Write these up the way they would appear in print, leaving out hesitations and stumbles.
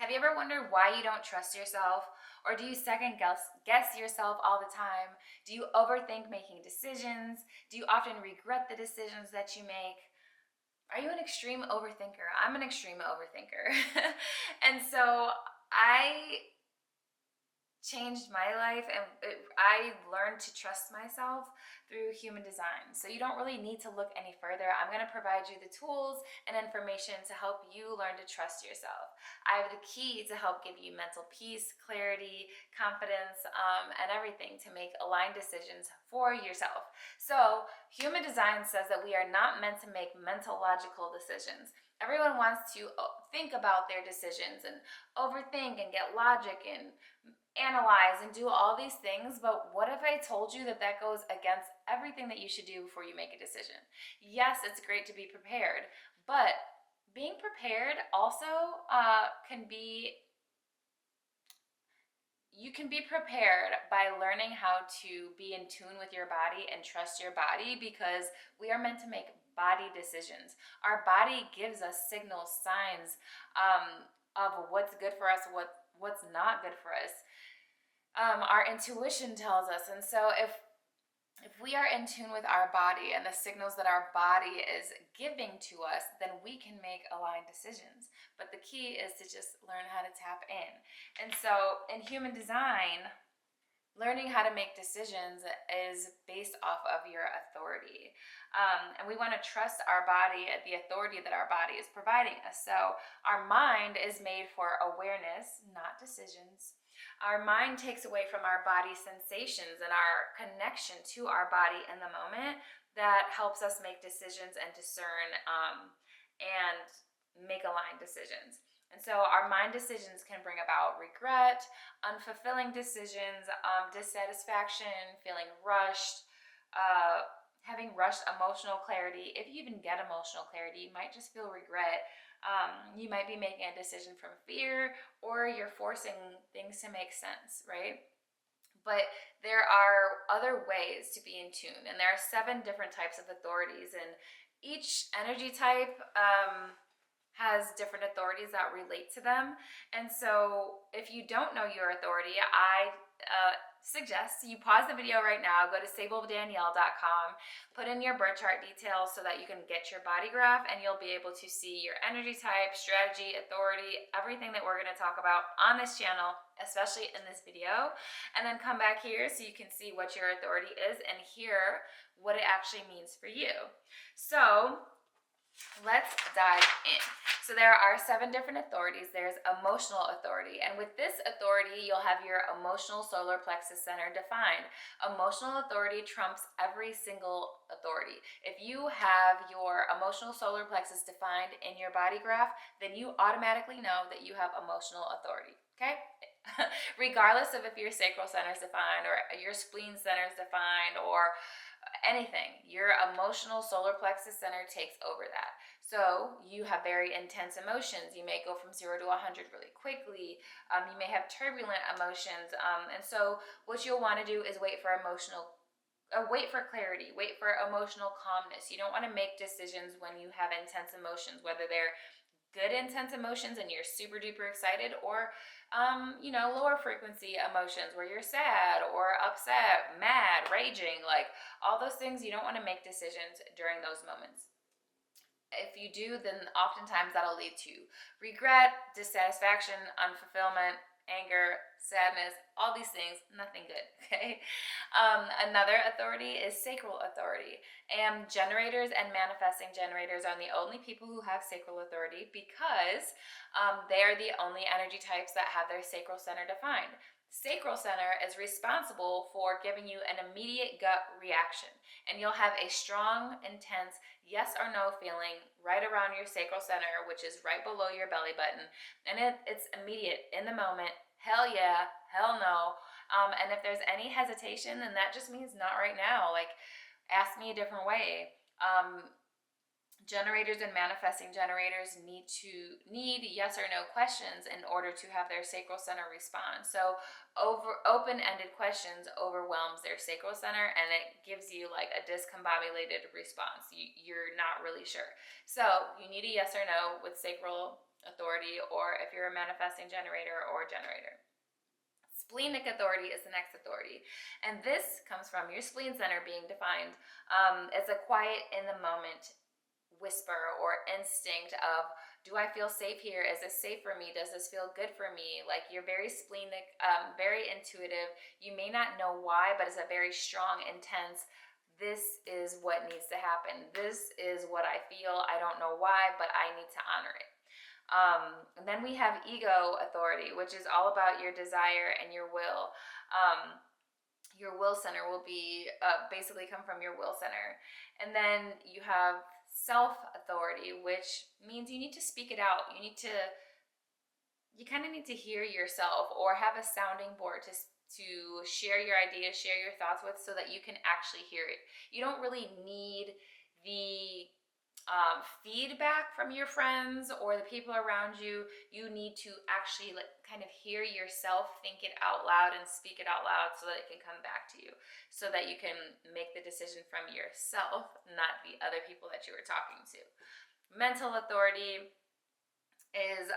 Have you ever wondered why you don't trust yourself? Or do you second guess yourself all the time? Do you overthink making decisions? Do you often regret the decisions that you make? Are you an extreme overthinker? I'm an extreme overthinker. And so I changed my life, and I learned to trust myself through human design. So you don't really need to look any further. I'm going to provide you the tools and information to help you learn to trust yourself. I have the key to help give you mental peace, clarity, confidence, and everything to make aligned decisions for yourself. So human design says that we are not meant to make mental logical decisions. Everyone wants to think about their decisions and overthink and get logic and analyze and do all these things, but what if I told you that that goes against everything that you should do before you make a decision? Yes, it's great to be prepared, but being prepared also can be, you can be prepared by learning how to be in tune with your body and trust your body, because we are meant to make body decisions. Our body gives us signals, signs of what's good for us, what's not good for us. Our intuition tells us. And so if we are in tune with our body and the signals that our body is giving to us, then we can make aligned decisions. But the key is to just learn how to tap in. And so in human design, learning how to make decisions is based off of your authority. And we want to trust our body, the authority that our body is providing us. So our mind is made for awareness, not decisions. Our mind takes away from our body sensations and our connection to our body in the moment. That helps us make decisions and discern and make aligned decisions. And so our mind decisions can bring about regret, unfulfilling decisions, dissatisfaction, feeling rushed, having rushed emotional clarity. If you even get emotional clarity, you might just feel regret. You might be making a decision from fear, or you're forcing things to make sense, right? But there are other ways to be in tune, and there are 7 different types of authorities, and each energy type has different authorities that relate to them. And so if you don't know your authority, I suggest you pause the video right now, go to sabledanielle.com, put in your birth chart details so that you can get your body graph, and you'll be able to see your energy type, strategy, authority, everything that we're going to talk about on this channel, especially in this video. And then come back here so you can see what your authority is and hear what it actually means for you. So let's dive in. So there are 7 different authorities. There's emotional authority. And with this authority, you'll have your emotional solar plexus center defined. Emotional authority trumps every single authority. If you have your emotional solar plexus defined in your body graph, then you automatically know that you have emotional authority. Okay? Regardless of if your sacral center is defined or your spleen center is defined or anything, your emotional solar plexus center takes over that. So you have very intense emotions. You may go from 0 to 100 really quickly. You may have turbulent emotions. And so what you'll want to do is wait for clarity, wait for emotional calmness. You don't want to make decisions when you have intense emotions, whether they're good intense emotions and you're super duper excited, or lower frequency emotions where you're sad or upset, mad, raging, like all those things. You don't want to make decisions during those moments. If you do, then oftentimes that'll lead to regret, dissatisfaction, unfulfillment, anger, sadness, all these things, nothing good, okay? Another authority is sacral authority. And generators and manifesting generators are the only people who have sacral authority, because they are the only energy types that have their sacral center defined. Sacral center is responsible for giving you an immediate gut reaction, and you'll have a strong, intense yes or no feeling right around your sacral center, which is right below your belly button, and it's immediate, in the moment. Hell yeah, hell no. And if there's any hesitation, then that just means not right now. Like, ask me a different way. Generators and manifesting generators need yes or no questions in order to have their sacral center respond. So open-ended questions overwhelms their sacral center, and it gives you like a discombobulated response. You're not really sure. So you need a yes or no with sacral authority, or if you're a manifesting generator or generator. Splenic authority is the next authority, and this comes from your spleen center being defined. It's a quiet, in the moment whisper or instinct of, do I feel safe here? Is this safe for me? Does this feel good for me? Like, you're very splenic, very intuitive. You may not know why, but it's a very strong, intense, this is what needs to happen. This is what I feel. I don't know why, but I need to honor it. And then we have ego authority, which is all about your desire and your will. Your will center will be basically come from your will center. And then you have self authority, which means you need to speak it out. You kind of need to hear yourself, or have a sounding board to share your ideas, share your thoughts with, so that you can actually hear it. You don't really need the feedback from your friends or the people around you. You need to actually kind of hear yourself, think it out loud, and speak it out loud, so that it can come back to you, so that you can make the decision from yourself, not the other people that you were talking to. Mental authority is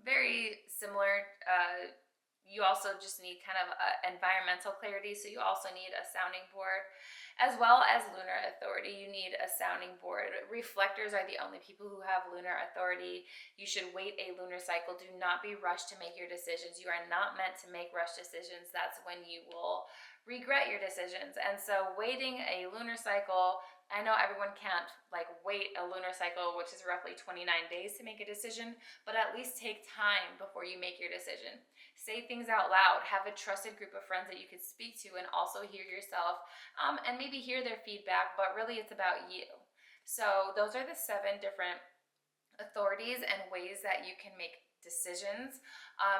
very similar. You also just need kind of environmental clarity, so you also need a sounding board. As well as lunar authority, you need a sounding board. Reflectors are the only people who have lunar authority. You should wait a lunar cycle. Do not be rushed to make your decisions. You are not meant to make rush decisions. That's when you will regret your decisions. And so waiting a lunar cycle, I know everyone can't wait a lunar cycle, which is roughly 29 days to make a decision, but at least take time before you make your decision. Say things out loud. Have a trusted group of friends that you could speak to and also hear yourself, and maybe hear their feedback, but really it's about you. So those are the 7 different authorities and ways that you can make decisions.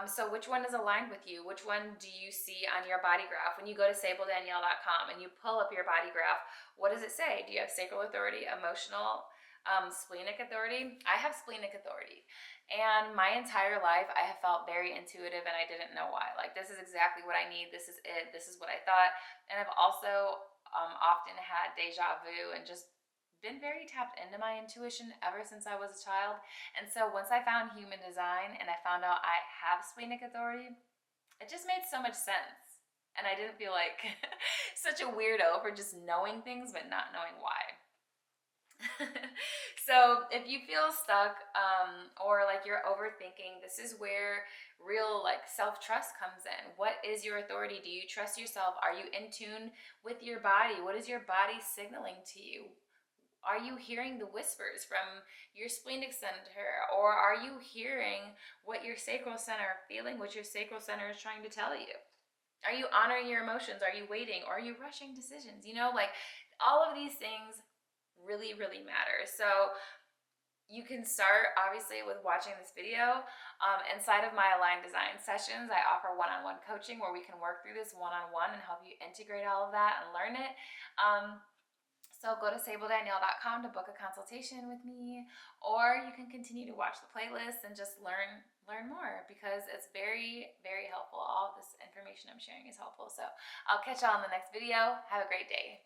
So which one is aligned with you? Which one do you see on your body graph? When you go to sabledanielle.com and you pull up your body graph, what does it say? Do you have sacral authority, emotional, splenic authority? I have splenic authority. And my entire life, I have felt very intuitive, and I didn't know why. Like, this is exactly what I need. This is it. This is what I thought. And I've also often had deja vu and just been very tapped into my intuition ever since I was a child. And so once I found human design and I found out I have splenic authority, it just made so much sense. And I didn't feel like such a weirdo for just knowing things but not knowing why. So if you feel stuck, or like you're overthinking, this is where real self-trust comes in. What is your authority? Do you trust yourself? Are you in tune with your body? What is your body signaling to you? Are you hearing the whispers from your splenic center, or are you hearing what your sacral center, feeling what your sacral center is trying to tell you? Are you honoring your emotions? Are you waiting? Or are you rushing decisions? All of these things really, really matter. So you can start obviously with watching this video. Inside of my Aligned Design sessions, I offer one-on-one coaching where we can work through this one-on-one and help you integrate all of that and learn it. So go to sabledanielle.com to book a consultation with me, or you can continue to watch the playlist and just learn more, because it's very, very helpful. All of this information I'm sharing is helpful. So I'll catch y'all in the next video. Have a great day.